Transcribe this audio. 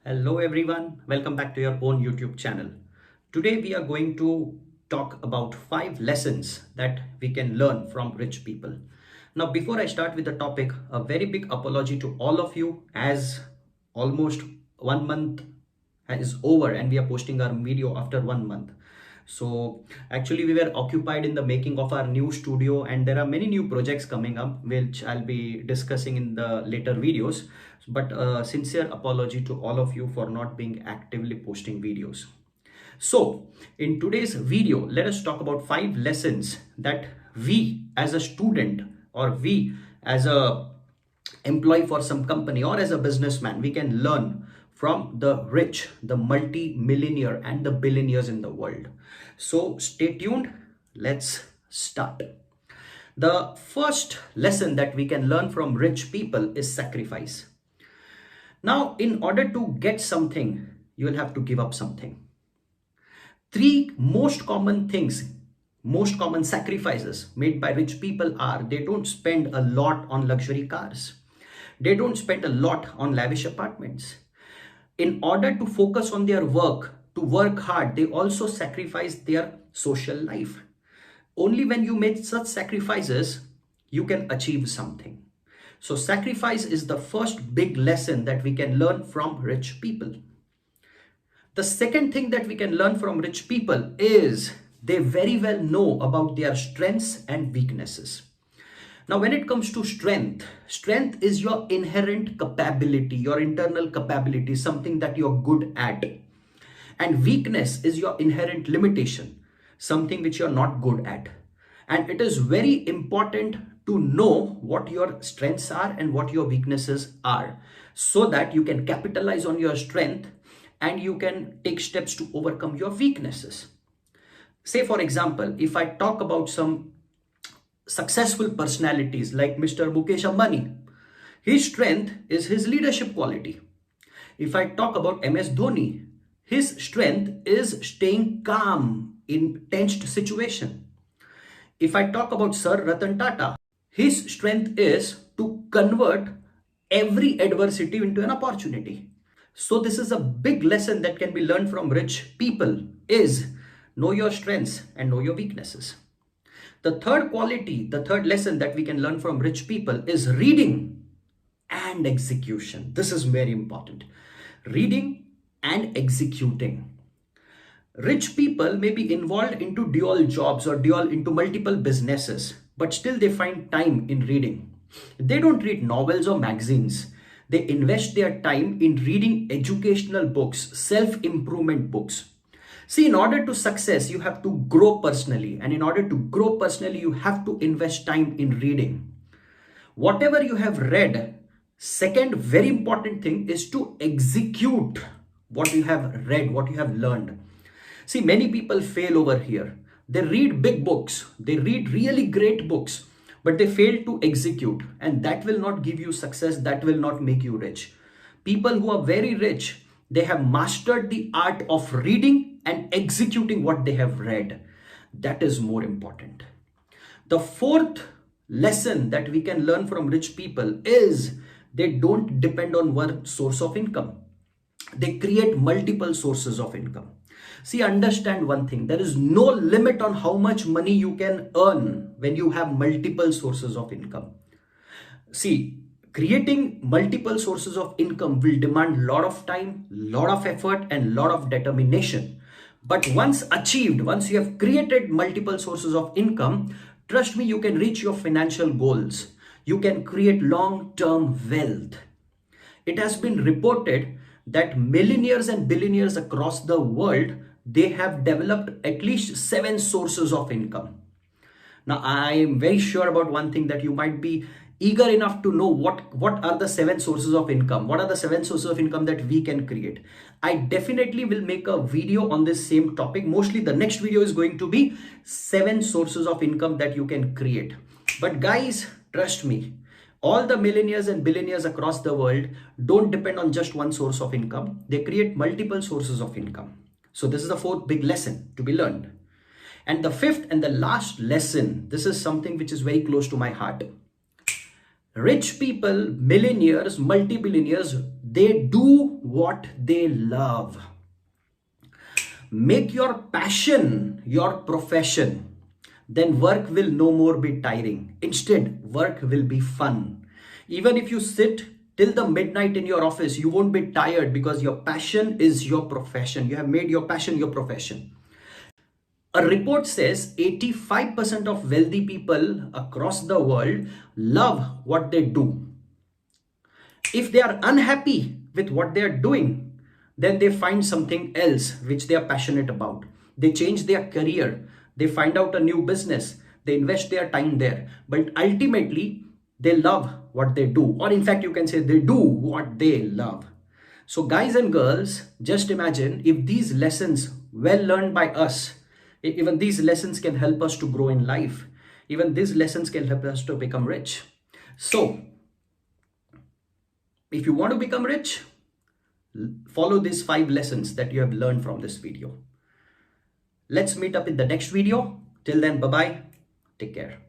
Hello everyone, welcome back to your own YouTube channel. Today we are going to talk about 5 lessons that we can learn from rich people. Now before I start with the topic, a very big apology to all of you as almost 1 month is over and we are posting our video after 1 month. So actually we were occupied in the making of our new studio and there are many new projects coming up which I'll be discussing in the later videos. But a sincere apology to all of you for not being actively posting videos. So in today's video, let us talk about 5 lessons that we as a student or we as a employee for some company or as a businessman, we can learn from the rich, the multi-millionaire and the billionaires in the world. So stay tuned. Let's start. The first lesson that we can learn from rich people is sacrifice. Now, in order to get something, you will have to give up something. 3 most common things, most common sacrifices made by rich people are they don't spend a lot on luxury cars. They don't spend a lot on lavish apartments. In order to focus on their work, to work hard, they also sacrifice their social life. Only when you make such sacrifices, you can achieve something. So sacrifice is the first big lesson that we can learn from rich people. The second thing that we can learn from rich people is they very well know about their strengths and weaknesses. Now, when it comes to strength, strength is your inherent capability, your internal capability, something that you're good at. And weakness is your inherent limitation, something which you're not good at. And it is very important to know what your strengths are and what your weaknesses are so that you can capitalize on your strength and you can take steps to overcome your weaknesses. Say, for example, if I talk about some successful personalities like Mr. Mukesh Ambani, his strength is his leadership quality. If I talk about MS Dhoni, his strength is staying calm in tensed situation. If I talk about Sir Ratan Tata, his strength is to convert every adversity into an opportunity. So this is a big lesson that can be learned from rich people is know your strengths and know your weaknesses. The third quality, the third lesson that we can learn from rich people is reading and execution. This is very important. Reading and executing. Rich people may be involved into dual jobs or dual into multiple businesses, but still they find time in reading. They don't read novels or magazines. They invest their time in reading educational books, self-improvement books. See, in order to success, you have to grow personally. And in order to grow personally, you have to invest time in reading. Whatever you have read, second very important thing is to execute what you have read, what you have learned. See, many people fail over here. They read big books, they read really great books, but they fail to execute. And that will not give you success, that will not make you rich. People who are very rich, they have mastered the art of reading and executing what they have read. That is more important. The fourth lesson that we can learn from rich people is they don't depend on one source of income. They create multiple sources of income. See, understand one thing. There is no limit on how much money you can earn when you have multiple sources of income. See, creating multiple sources of income will demand a lot of time, lot of effort, and lot of determination. But once achieved, once you have created multiple sources of income, trust me, you can reach your financial goals. You can create long-term wealth. It has been reported that millionaires and billionaires across the world, they have developed at least 7 sources of income. Now, I am very sure about one thing that you might be eager enough to know what are the 7 sources of income. What are the 7 sources of income that we can create? I definitely will make a video on this same topic. Mostly the next video is going to be 7 sources of income that you can create. But guys, trust me, all the millionaires and billionaires across the world don't depend on just one source of income. They create multiple sources of income. So this is the fourth big lesson to be learned. And the fifth and the last lesson, this is something which is very close to my heart. Rich people, millionaires, multi-billionaires, they do what they love. Make your passion your profession. Then work will no more be tiring. Instead, work will be fun. Even if you sit till the midnight in your office, you won't be tired because your passion is your profession. You have made your passion your profession. A report says 85% of wealthy people across the world love what they do. If they are unhappy with what they are doing, then they find something else which they are passionate about. They change their career, they find out a new business, they invest their time there. But ultimately, they love what they do. Or in fact, you can say they do what they love. So guys and girls, just imagine if these lessons well learned by us, even these lessons can help us to grow in life. Even these lessons can help us to become rich. So if you want to become rich, follow these 5 lessons that you have learned from this video. Let's meet up in the next video. Till then, bye-bye. Take care.